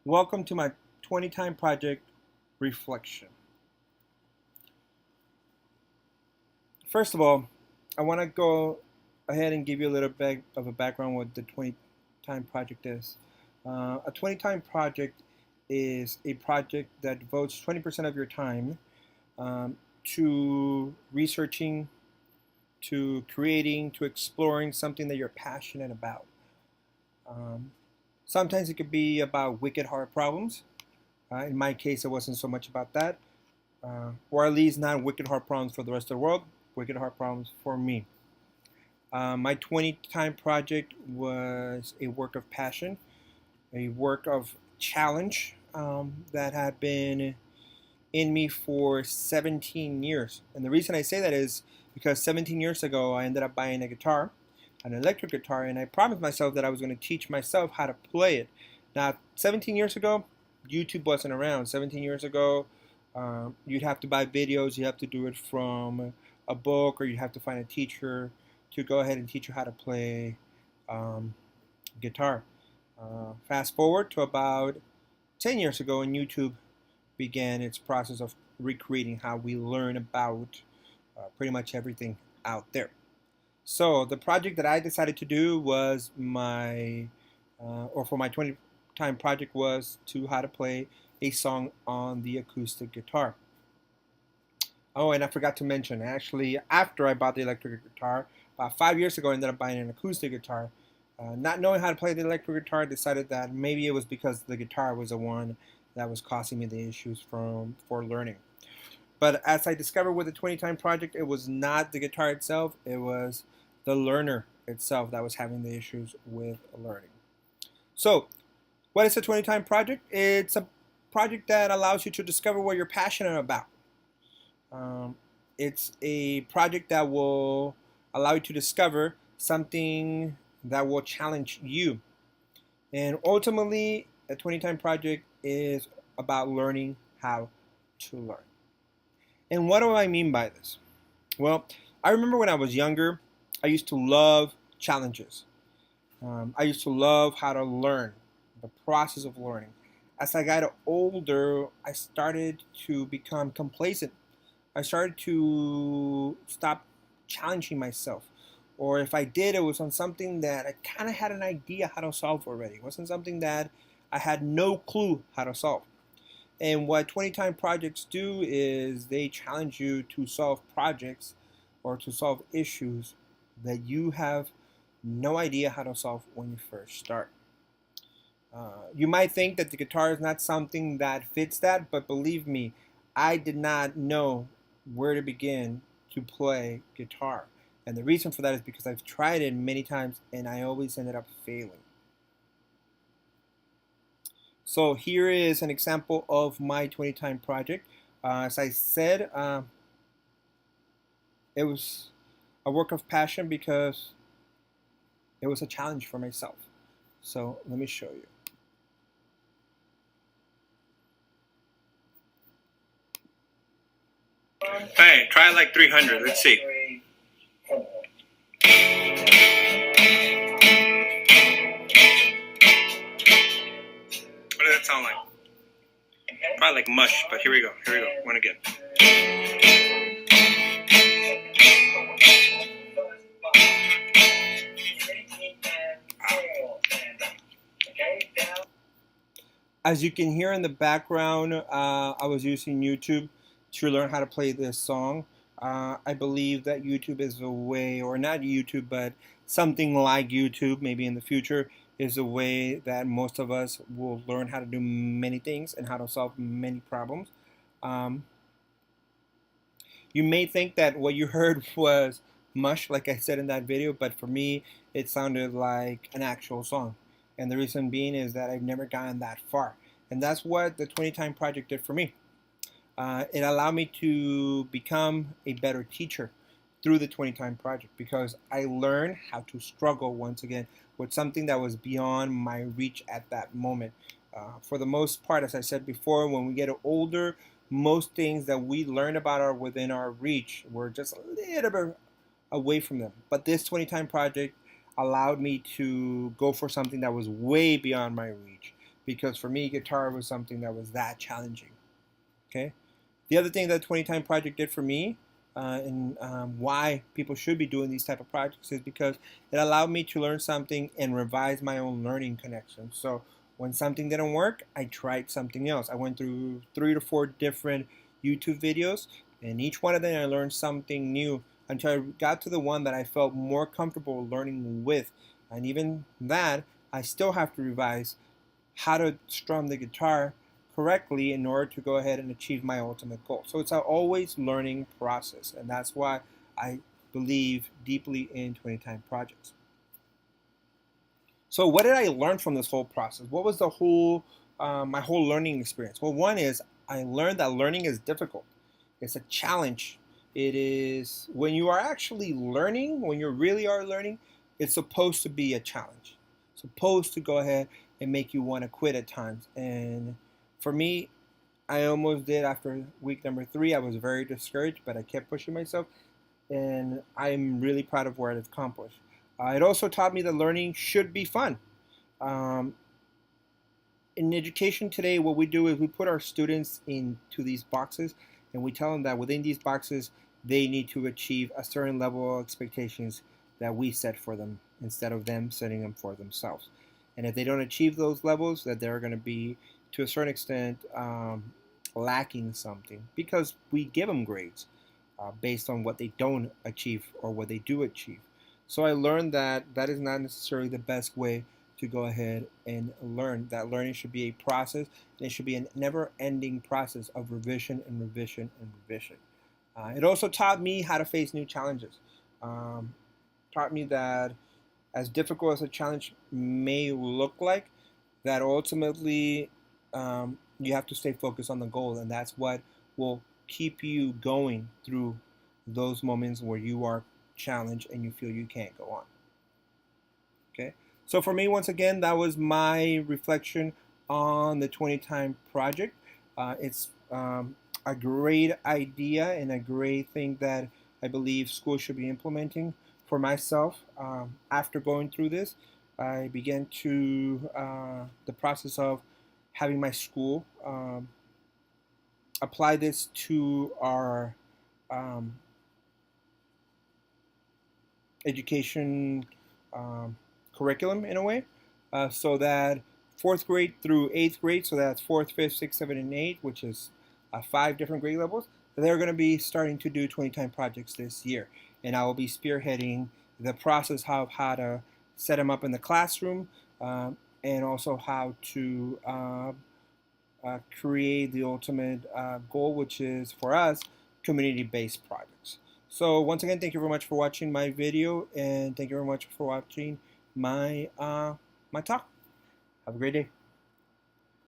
Welcome to my 20 time project reflection. First of all, I want to go ahead and give you a little bit of a background what the 20 time project is. A 20 time project is a project that devotes 20% of your time to researching, to creating, to exploring something that you're passionate about. Um, Sometimes it could be about wicked hard problems. In my case, it wasn't so much about that, or at least not wicked hard problems for the rest of the world, wicked hard problems for me. My 20 time project was a work of passion, a work of challenge that had been in me for 17 years. And the reason I say that is because 17 years ago, I ended up buying a guitar, an electric guitar, and I promised myself that I was going to teach myself how to play it. Now, 17 years ago, YouTube wasn't around. 17 years ago, you'd have to buy videos, you have to do it from a book, or you have to find a teacher to go ahead and teach you how to play guitar. Fast forward to about 10 years ago, and YouTube began its process of recreating how we learn about pretty much everything out there. So the project that I decided to do was for my 20 time project was to how to play a song on the acoustic guitar. Oh, and I forgot to mention, actually, after I bought the electric guitar, about 5 years ago, I ended up buying an acoustic guitar. Not knowing how to play the electric guitar, I decided that maybe it was because the guitar was the one that was causing me the issues for learning. But as I discovered with the 20 time project, it was not the guitar itself, it was the learner itself that was having the issues with learning. So, what is a 20 time project? It's a project that allows you to discover what you're passionate about. It's a project that will allow you to discover something that will challenge you. And ultimately, a 20 time project is about learning how to learn. And what do I mean by this? Well, I remember when I was younger, I used to love challenges. I used to love how to learn, the process of learning. As I got older, I started to become complacent. I started to stop challenging myself. Or if I did, it was on something that I kind of had an idea how to solve already. It wasn't something that I had no clue how to solve. And what 20 time projects do is they challenge you to solve projects or to solve issues that you have no idea how to solve when you first start. You might think that the guitar is not something that fits that, but believe me, I did not know where to begin to play guitar. And the reason for that is because I've tried it many times and I always ended up failing. So here is an example of my 20 time project. As I said, it was a work of passion because it was a challenge for myself. So let me show you. Alright, try like 300. Let's see. What does that sound like? Probably like mush, but here we go. Here we go. One again. As you can hear in the background, I was using YouTube to learn how to play this song. I believe that YouTube is a way, or not YouTube, but something like YouTube, maybe in the future, is a way that most of us will learn how to do many things and how to solve many problems. Um, you may think that what you heard was mush, like I said in that video, but for me, it sounded like an actual song. And the reason being is that I've never gotten that far. And that's what the 20 time project did for me. It allowed me to become a better teacher through the 20 time project because I learned how to struggle once again with something that was beyond my reach at that moment. For the most part, as I said before, when we get older, most things that we learn about are within our reach. We're just a little bit away from them. But this 20 time project allowed me to go for something that was way beyond my reach, because for me, guitar was something that was that challenging. Okay. The other thing that 20 time project did for me, and why people should be doing these type of projects, is because it allowed me to learn something and revise my own learning connections. So when something didn't work, I tried something else. I went through 3 to 4 different YouTube videos, and each one of them I learned something new until I got to the one that I felt more comfortable learning with. And even that, I still have to revise how to strum the guitar correctly in order to go ahead and achieve my ultimate goal. So it's an always learning process, and that's why I believe deeply in 20 time projects. So what did I learn from this whole process? What was the whole my whole learning experience? Well, one is I learned that learning is difficult. It's a challenge. It is when you are actually learning, when you really are learning, it's supposed to be a challenge. It's supposed to go ahead and make you want to quit at times. And for me, I almost did after week number 3. I was very discouraged, but I kept pushing myself, and I'm really proud of what I've accomplished. It also taught me that learning should be fun. Um, in education today, what we do is we put our students into these boxes, and we tell them that within these boxes, they need to achieve a certain level of expectations that we set for them instead of them setting them for themselves. And if they don't achieve those levels, that they're going to be, to a certain extent, lacking something, because we give them grades based on what they don't achieve or what they do achieve. So I learned that that is not necessarily the best way to go ahead and learn. That learning should be a process, and it should be a never-ending process of revision and revision and revision. It also taught me how to face new challenges. Um, Taught me that as difficult as a challenge may look like, that ultimately you have to stay focused on the goal, and that's what will keep you going through those moments where you are challenged and you feel you can't go on. Okay, so for me, once again, that was my reflection on the 20 time project. It's a great idea and a great thing that I believe schools should be implementing. For myself, after going through this, I began to the process of having my school apply this to our um, education curriculum in a way, so that 4th grade through 8th grade, so that's 4th, 5th, 6th, 7th, and 8th, which is 5 different grade levels, they're going to be starting to do 20 time projects this year. And I will be spearheading the process of how to set them up in the classroom, and also how to create the ultimate goal, which is for us community-based projects. So once again, thank you very much for watching my video, and thank you very much for watching my my talk. Have a great day.